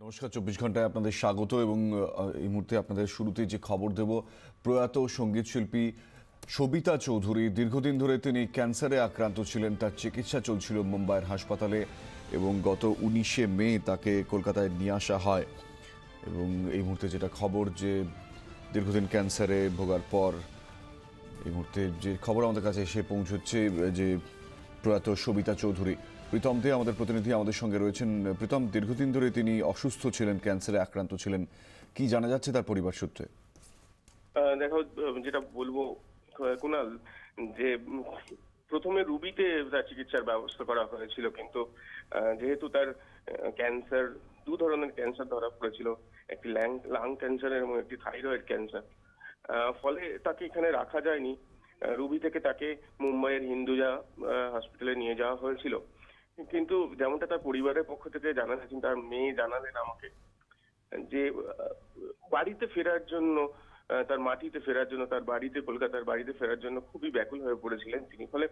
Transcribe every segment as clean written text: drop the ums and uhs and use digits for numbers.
নমস্কার, 24 ঘন্টায় আপনাদের স্বাগত। এবং এই মুহূর্তে আপনাদের শুরুতে যে খবর দেব, প্রয়াত সঙ্গীত শিল্পী সবিতা চৌধুরী দীর্ঘদিন ধরে তিনি ক্যান্সারে আক্রান্ত ছিলেন। তার চিকিৎসা চলছিল মুম্বাইয়ের হাসপাতালে এবং গত 19শে মে তাকে কলকাতায় নিয়ে আসা হয়। এবং এই মুহূর্তে যেটা খবর যে দীর্ঘদিন ক্যান্সারে ভোগার পর এই মুহূর্তে যে খবর আমাদের কাছে এসে পৌঁছচ্ছে যে প্রয়াত সবিতা চৌধুরী। প্রীতম দে আমাদের প্রতিনিধি আমাদের সঙ্গে রয়েছেন। প্রীতম, দীর্ঘদিন ধরে তিনি অসুস্থ ছিলেন, ক্যান্সারে আক্রান্ত ছিলেন, কি জানা যাচ্ছে তার পরিবার সূত্রে? দেখো, যেটা বলবো কুনাল, যে প্রথমে রুবিতে তার চিকিৎসার ব্যবস্থা করা হয়েছিল, কিন্তু যেহেতু তার ক্যান্সার, দু ধরনের ক্যান্সার ধরা পড়েছিল, একটি লাং ক্যান্সার এবং একটি থাইরয়েড ক্যান্সার, ফলে তাকে এখানে রাখা যায়নি। রুবি থেকে তাকে মুম্বাইয়ের হিন্দুজা হসপিটালে নিয়ে যাওয়া হয়েছিল। কিন্তু যেমনটা তার পরিবারের পক্ষ থেকে জানালেন, তার মেয়ে জানালেন আমাকে যে বাড়িতে ফেরার জন্য, তার মাটিতে ফেরার জন্য, তার বাড়িতে, কলকাতার বাড়িতে ফেরার জন্য খুবই ব্যাকুল হয়ে পড়েছিলেন তিনি। ফলে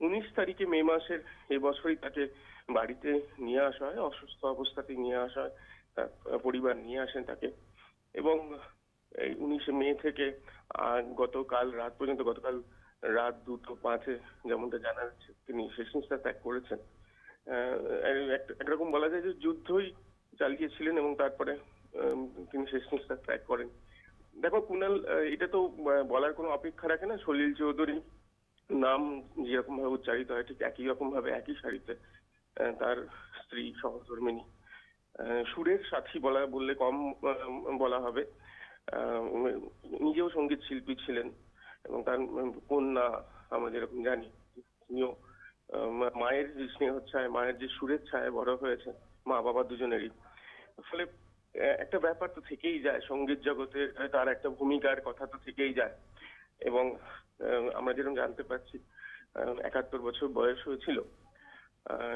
19 তারিখে মে মাসের এবছরই তাকে বাড়িতে নিয়ে আসা হয়, অসুস্থ অবস্থাতেই নিয়ে আসা হয়, তার পরিবার নিয়ে আসেন তাকে। এবং এই 19শে মে থেকে গতকাল রাত পর্যন্ত, গতকাল রাত 2:05 যেমনটা জানা যাচ্ছে, তিনি শেষ নিঃশ্বাস ত্যাগ করেছেন। একরকম বলা যায় যে যুদ্ধই চালিয়েছিলেন এবং তারপরে তিনি শেষ নিঃশ্বাস ত্যাগ করেন। দেখো কুনাল, এটা তো বলার কোনো অপেক্ষা রাখে না। সলিল চৌধুরী নাম যেরকম ভাবে উচ্চারিত হয়, ঠিক একই রকম ভাবে একই সারিতে তার স্ত্রী, সহধর্মিণী, সুরের সাথী বললে কম বলা হবে, নিজেও সঙ্গীত শিল্পী ছিলেন এবং তার কন্যা, আমরা যেরকম জানি, তিনিও মায়ের যে স্নেহ ছায়, মায়ের যে সুরের ছায় বড় হয়েছে, মা বাবা দুজনেরই। ফলে একটা ব্যাপার তো থেকেই যায়, সঙ্গীত জগতে তার একটা ভূমিকার কথা তো থেকেই যায়। এবং আমরা যেরকম জানতে পারছি 71 বছর বয়স হয়েছিল,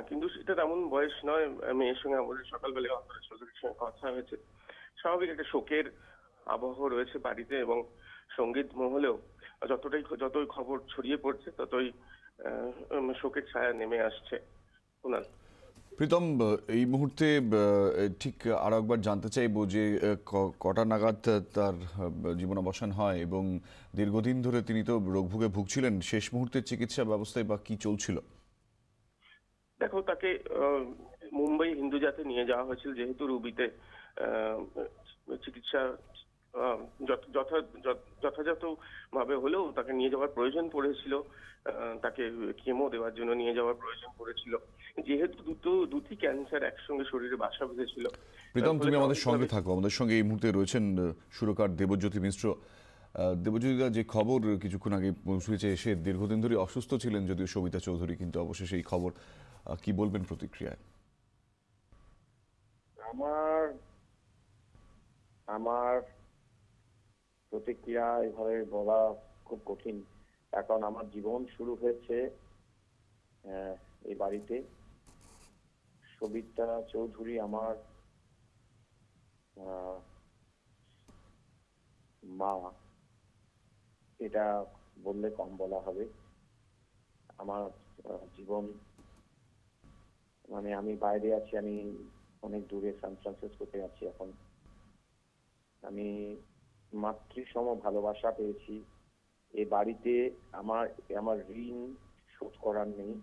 কিন্তু সেটা তেমন বয়স নয়। মেয়ের সঙ্গে আমাদের সকালবেলা অন্তরা চৌধুরীর সঙ্গে কথা হয়েছে। স্বাভাবিক একটা শোকের আবহ রয়েছে বাড়িতে, এবং সঙ্গীত মহলেও যতই খবর ছড়িয়ে পড়ছে ততই শোকের ছায়া নেমে আসছে। কুনাল, প্রীতম, এই মুহূর্তে ঠিক আরো একবার জানতে চাইবো যে কটা নাগাদ তার জীবনাবসান হয় এবং দীর্ঘদিন ধরে তিনি তো রোগভোগে ভুগছিলেন, শেষ মুহূর্তের চিকিৎসা ব্যবস্থায় বা কি চলছিল? দেখো, তাকে মুম্বাই হিন্দুজাতে নিয়ে যাওয়া হয়েছিল, যেহেতু রুবিতে চিকিৎসা যথাযথ ভাবে হলেও তাকে নিয়ে যাওয়ার প্রয়োজন পড়েছিল, তাকে কেমো দেওয়ার জন্য নিয়ে যাওয়ার প্রয়োজন পড়েছিল, যেহেতু দুটি ক্যান্সার একসঙ্গে শরীরে বাসা বেঁধেছিল। প্রীতম, তুমি আমাদের সঙ্গে থাকো। আমাদের সঙ্গে এই মুহূর্তে রয়েছেন সুরকার দেবজ্যোতি মিশ্র। দেবজ্যোতিদা, যে খবর কিছুক্ষণ আগে পৌঁছেছে, সে দীর্ঘদিন ধরে অসুস্থ ছিলেন যদিও সবিতা চৌধুরী, কিন্তু অবশেষে এই খবর, কি বলবেন প্রতিক্রিয়ায়? আমার প্রতিক্রিয়া এভাবে বলা খুব কঠিন, কারণ আমার জীবন শুরু হয়েছে এই বাড়িতে। সবিতা চৌধুরী আমার মা, এটা বললে কম বলা হবে। আমার জীবন, মানে আমি বাইরে আছি, আমি অনেক দূরে সান ফ্রান্সিসকোতে আছি এখন। আমি মাতৃসম ভালোবাসা পেয়েছি এই বাড়িতে। আমার ঋণ শোধ করার নেই।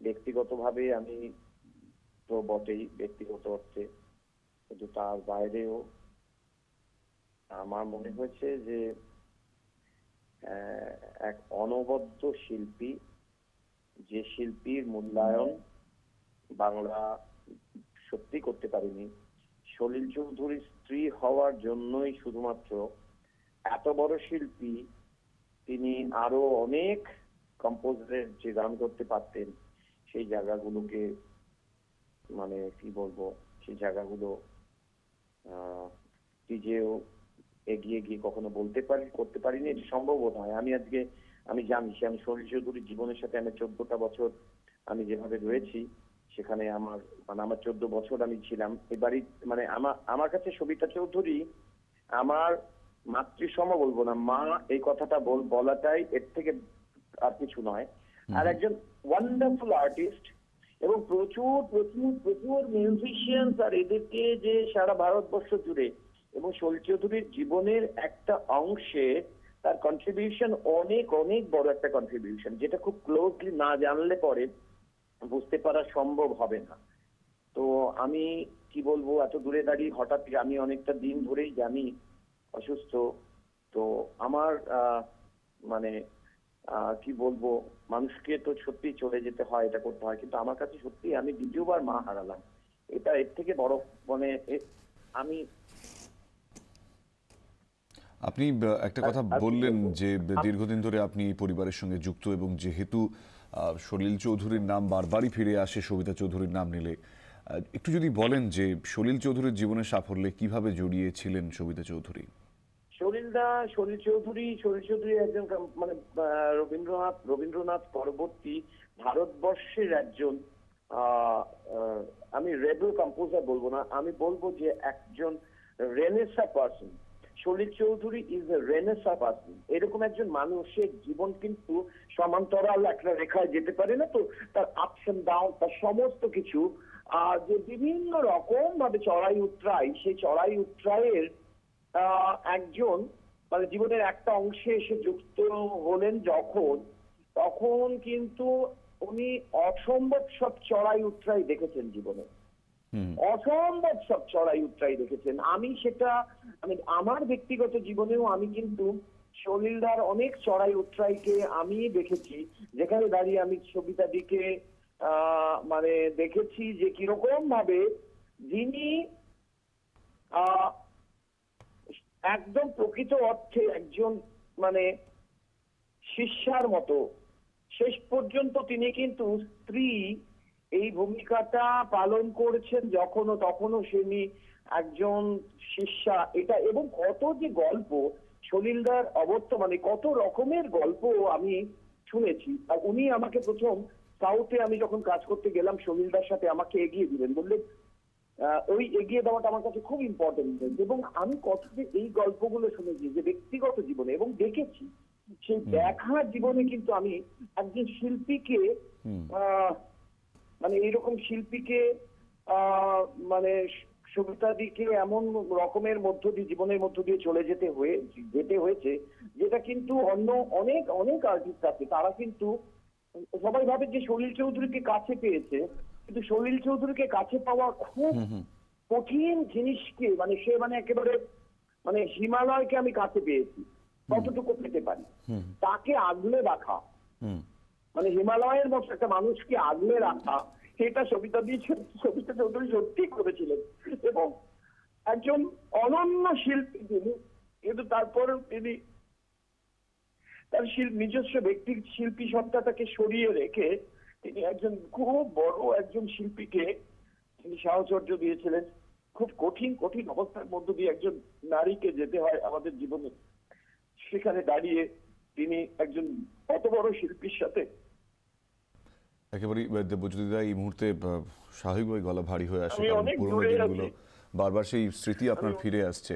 ব্যক্তিগতভাবে আমি তো বটেই, ব্যক্তিগত অর্থে, কিন্তু তার বাইরেও আমার মনে হয়েছে যে এক অনবদ্য শিল্পী, যে শিল্পীর মূল্যায়ন বাংলা সত্যি করতে পারেনি। সলিল চৌধুরীর স্ত্রী হওয়ার জন্যই শুধুমাত্র এত বড় শিল্পী, তিনি আরো অনেক কম্পোজারের যে গান করতে পারতেন, সেই জায়গাগুলোকে, মানে কি বলবো, সেই জায়গাগুলো নিজেও এগিয়ে গিয়ে কখনো করতে পারিনি। এটা সম্ভব নয়। আমি জানি আমি সলিল চৌধুরীর জীবনের সাথে আমি 14টা বছর আমি যেভাবে রয়েছি, সেখানে আমার 14 বছর আমি ছিলাম এবারই। মানে আমার কাছে সবিতা চৌধুরী আমার মাতৃসম, বলবো না, মা, এই কথাটা বলাটাই এর থেকে আর কিছু নয়। আর একজন ওয়ান্ডারফুল আর্টিস্ট, এবং প্রচুর প্রচুর প্রচুর মিউজিশিয়ানস, আর এদেরকে যে সারা ভারতবর্ষ জুড়ে এবং শৈল চৌধুরীর জীবনের একটা অংশে তার কন্ট্রিবিউশন অনেক অনেক বড় একটা কন্ট্রিবিউশন, যেটা খুব ক্লোজলি না জানলে পরে বুঝতে পারা সম্ভব হবে না। তো আমি কি বলবো, এত দূরে দাঁড়িয়ে হঠাৎ আমি অনেকটা দিন ধরেই জানি অসুস্থ। তো আমার মানে কি বলবো, মানুষকে তো সত্যি চলে যেতে হয়, এটা করতে হয়, কিন্তু আমার কাছে সত্যি আমি দ্বিতীয়বার মা হারালাম, এটা এর থেকে বড় মানে আমি। আপনি একটা কথা বললেন যে দীর্ঘদিন ধরে আপনি এই পরিবারের সঙ্গে যুক্ত, এবং যেহেতু সলিল চৌধুরীর নাম বারবারই ফিরে আসে সবিতা চৌধুরীর নাম নিলে, একটু যদি বলেন যে সলিল চৌধুরীর জীবনের সাফল্যে কিভাবে জড়িয়েছিলেন সবিতা চৌধুরী? সলিল চৌধুরী একজন মানে রবীন্দ্রনাথ পরবর্তী ভারতবর্ষের একজন আমি রেবেল কম্পোজার বলবো না, আমি বলবো যে একজন Renaissance person. Salil Chowdhury is a Renaissance person. এরকম একজন মানুষের জীবন কিন্তু সমান্তরাল একটা রেখায় যেতে পারে না, তো তার আপস এন্ড ডাউন, তার সমস্ত কিছু যে বিভিন্ন রকম ভাবে চড়াই উতরাই, সেই চড়াই উতরাইয়ের একজন মানে জীবনের একটা অংশে এসে যুক্ত হলেন তখন কিন্তু উনি অসম্ভব সব চড়াই উতরাই দেখেছেন জীবনে, অসম্ভব সব চড়াই উতরাই দেখেছেন। আমি আমার ব্যক্তিগত জীবনেও আমি কিন্তু সলিলদার অনেক চড়াই উতরাইকে আমি দেখেছি, যেখানে দাঁড়িয়ে আমি সবিতাদিকে মানে দেখেছি যে কিরকম ভাবে যিনি একদম প্রকৃত অর্থে একজন মানে শিষ্যার মতো শেষ পর্যন্ত তিনি কিন্তু স্ত্রী এই ভূমিকাটা পালন করেছেন তখনও তিনি একজন শিষ্যা। এটা এবং কত যে গল্প সলিলদার অবর্তমানে কত রকমের গল্প আমি শুনেছি। আর উনি আমাকে প্রথম সাউথে আমি যখন কাজ করতে গেলাম সলিলদার সাথে, আমাকে এগিয়ে দিলেন, বললেন ওই এগিয়ে দেওয়াটা আমার কাছে খুব ইম্পর্টেন্ট। এবং আমি কত যে এই গল্পগুলো শুনেছি যে ব্যক্তিগত জীবনে এবং দেখেছি, সেই দেখার জীবনে কিন্তু আমি একজন শিল্পীকে মানে এইরকম শিল্পীকে মানে সবিতাদিকে এমন রকমের জীবনের মধ্য দিয়ে চলে যেতে হয়েছে, যেটা কিন্তু অন্য অনেক অনেক আর্টিস্ট আছে, তারা কিন্তু সবাই ভাবে যে সলিল চৌধুরীকে কাছে পেয়েছে, কিন্তু সলিল চৌধুরীকে কাছে পাওয়া খুব কঠিন জিনিসকে মানে সে মানে একেবারে মানে হিমালয়কে আমি কাছে পেয়েছি, কতটুকু পেতে পারি তাকে আগলে রাখা, মানে হিমালয়ের মতো একটা মানুষকে আগলে রাখা, সেটা সবিতা চৌধুরী সত্যি করেছিলেন। এবং একজন অনন্য শিল্পী তিনি, কিন্তু তারপরেও তিনি তার নিজস্ব ব্যক্তির শিল্পী সত্তাটাকে সরিয়ে রেখে তিনি একজন খুব বড় একজন শিল্পীকে তিনি সাহচর্য দিয়েছিলেন। খুব কঠিন কঠিন অবস্থার মধ্য দিয়ে একজন নারীকে যেতে হয় আমাদের জীবনে, সেখানে দাঁড়িয়ে তিনি একজন এত বড় শিল্পীর সাথে একেবারেই দেবজ্যোতিদা এই মুহূর্তে স্বাভাবিকভাবে গলা ভারী হয়ে আসে, কারণ পুরোনো দিনগুলো বারবার সেই স্মৃতি আপনার ফিরে আসছে।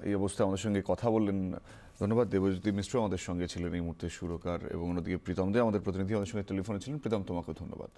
এই অবস্থায় আমাদের সঙ্গে কথা বললেন। ধন্যবাদ। দেবজ্যোতি মিশ্র আমাদের সঙ্গে ছিলেন এই মুহূর্তে সুরকার, এবং অন্যদিকে প্রীতম দে আমাদের প্রতিনিধি আমাদের সঙ্গে টেলিফোনে ছিলেন। প্রীতম, তোমাকে ধন্যবাদ।